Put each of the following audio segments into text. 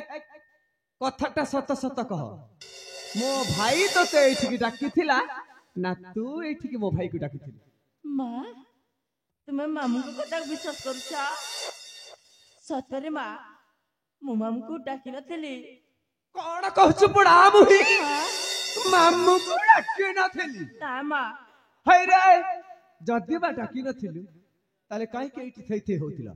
कथाटा सत सत कह मो भाई तो ते एठिकी डाकिथिला ना तू एठिकी मो भाई को डाकिथिली माँ तुम्हें मामू को कथा विश्वास करुछा सतरे माँ मु मामू को डाकी नथिली कौन कहछु पड़ा मुही मामू को डाकी नथिली ता माँ हाय रे जदी बा डाकी नथिलु ताले काई के एठी थैथे होतिला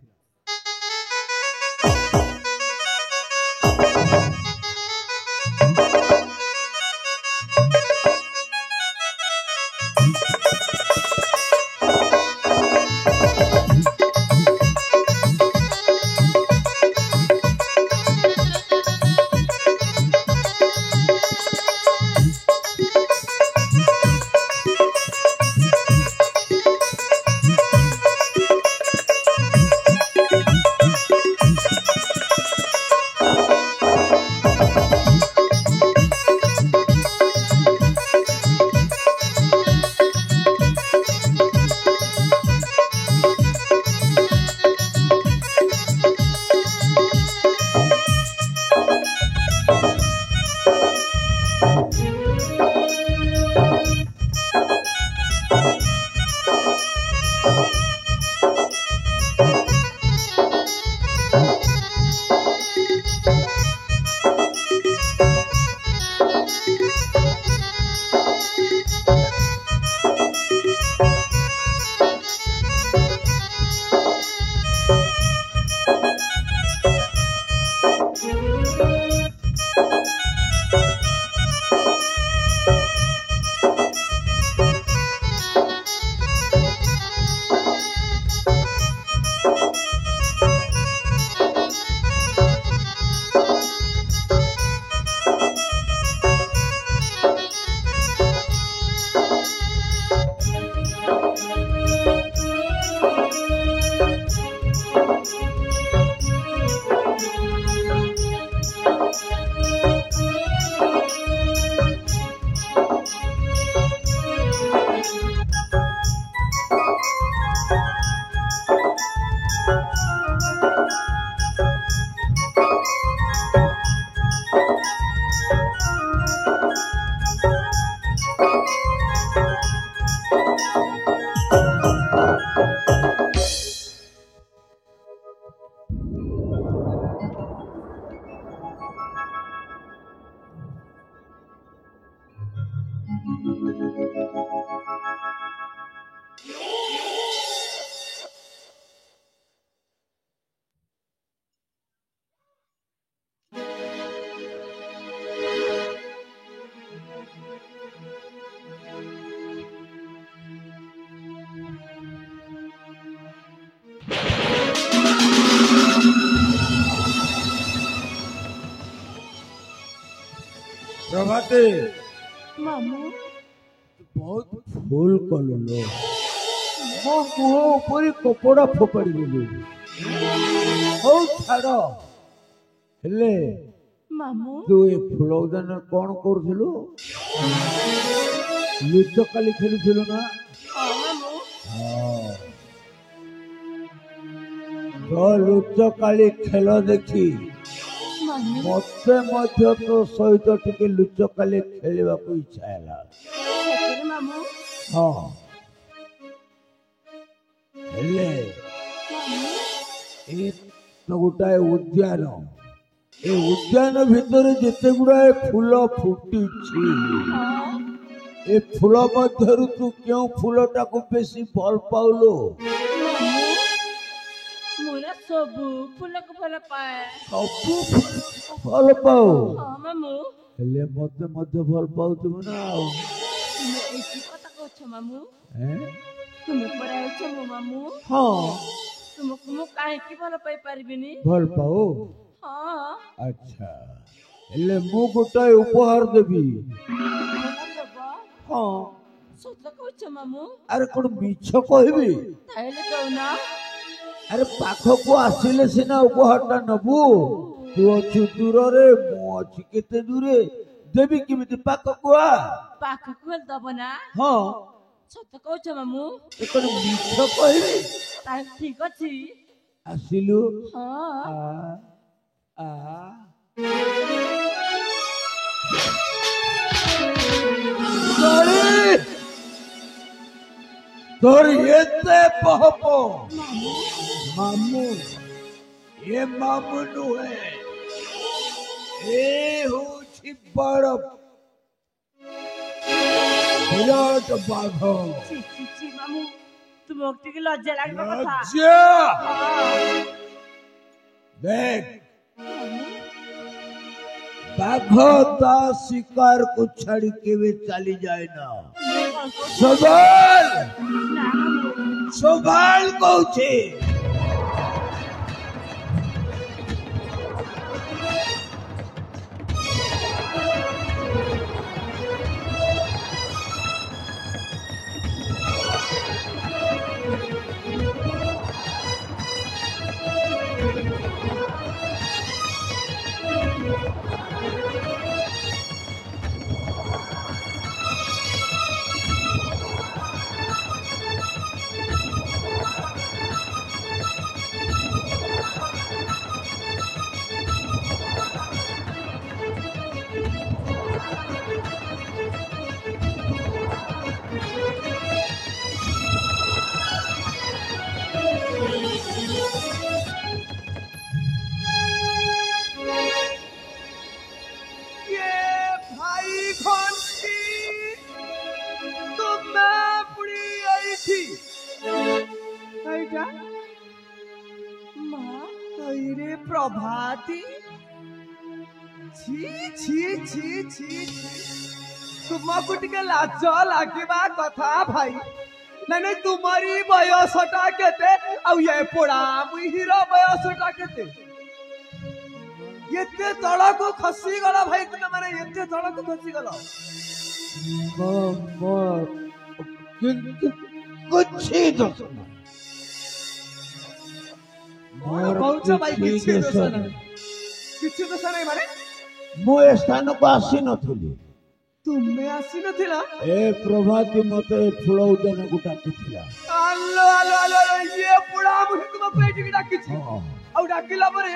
प्रभाते मामू बहुत फूल कलु लो मो मुह ऊपर कपड़ा फोपाड़ी देलु हो छाड़ हेले मामू तू ए फूल उदान कौन करुलु लुचकाली खेलुलु ना मामू तो लुचकाली खेल देखी मत तो सहित टिके लुचकाली खेलवा को इच्छा है मामू हाँ हेले ए तो गोटाए उद्यान ए उद्यान भितर जिते गुड़ाए फूल फुटी ए फूल मध्यरु तू क्यों फूलटा को बेसी भल पाउलो मोरा सबु फूल को भल पाए सब भल पाओ हाँ मामू हेले मते मध्य भल पाउ तुम ना तुम ऐसी कथा कहछ मामू हैं तुम पराय छ मो मामू हाँ तुमको मु काहे की भल पाई पारिबिनी भल पाओ हाँ अच्छा हेले मु गोटाए उपहार देबी हाँ सत कहछ मामू अरे कोन मिछ कहबी ताइले कहना अरे पाखक आसिले सिना उपहारटा नबू तू अच्छु दूर रे मु अच्छी केते दूरे देवी केमिति पाखक आ पाखक दब ना हाँ सत कहछ मामू कोन मिछ कहबी ताइ ठीक अछि आसिलु हाँ आ आ তোর এতে পাপ মামু এ মামু নুহে এ হচ্ছে বড় বিরাট বাঘ ছি ছি ছি মামু তোমার টিকে লজ্জা লাগবে কথা লজ্জা দেখ বাঘ তা শিকার को ছাড়ি কেবে চালি যায় না সবাল সবাল কৌছে प्रभाती छी छी छी छी तुमको टिके लाज लागिबा कथा भाई नहीं तुम्हारी बयसटा केते आ ये पोड़ा मुहिरो बयसटा केते एते तळको खसी गला भाई तुम माने एते तळको खसी गला कुछ ही तो कौच भाई किछि दोष नहीं माने मु ए स्थान को आसी नथुली तुमे आसी नथिला ए प्रभाती मते फुल उदन को डाकिथिला आलो आलो आलो ये पुड़ा मुहि तुम पेट की डाकी छी औ डाकिला परे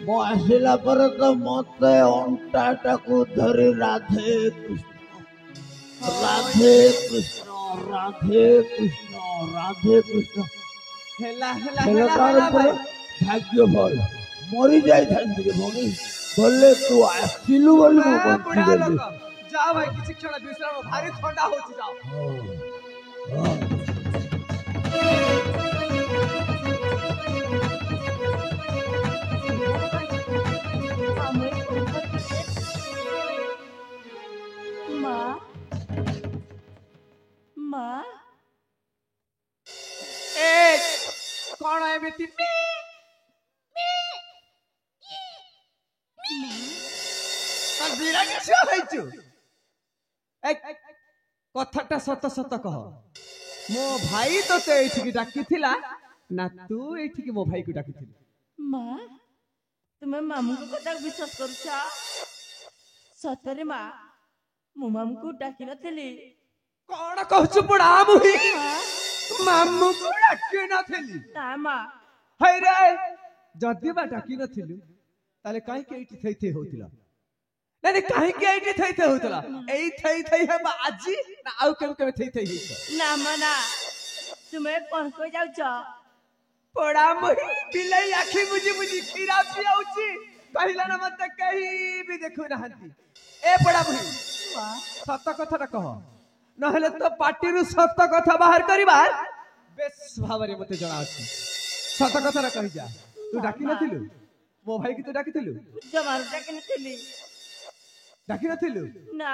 मो आसिला पर तो मते अंटाटा को धरि राधे कृष्ण राधे कृष्ण राधे कृष्ण राधे कृष्ण हेला हेला हेला भाग्य भल मरी जाई थांती रे भौणी बोले तू आसिलु बोली मो बंची गेली जा भाई किछि क्षण विश्राम भारी ठंडा होची जाओ माँ माँ एक कौन है बेटी कथाटा सत सत कह मो भाई तो एठी डाकी थिला ना तू एठी मो भाई को डाकी थिला माँ तुम्हें मामू को कथा विश्वास करूछा सतरे माँ मु मामू को डाकी नथली कौन कहछु पड़ा मुही मामू को डाकी नथली ना माँ हाय रे जदी बा डाकी नथिलु ताले काहे के एठी थई थई होतिला नहीं काहे के एठी थई थई होतिला एई थई थई है आजी ना आउ केम केम थई थई होइछ ना मना तुम्हें कौन को जाउछ पड़ा मुही बिलाई आखी बुझी बुझी खीरा पियाउची कहिला ना मत कहीं भी देखु नहंती ए पड़ा मुही सत कथाटा कह नहले तो पार्टी सत कथा बाहर करिबा बेस भावरे मते जणा अछि सत कथाटा कहि जा तू डाकी नथिलु मो भाई की तू डाकी थिलु जमार डाकी नथली डाकी नथिलु ना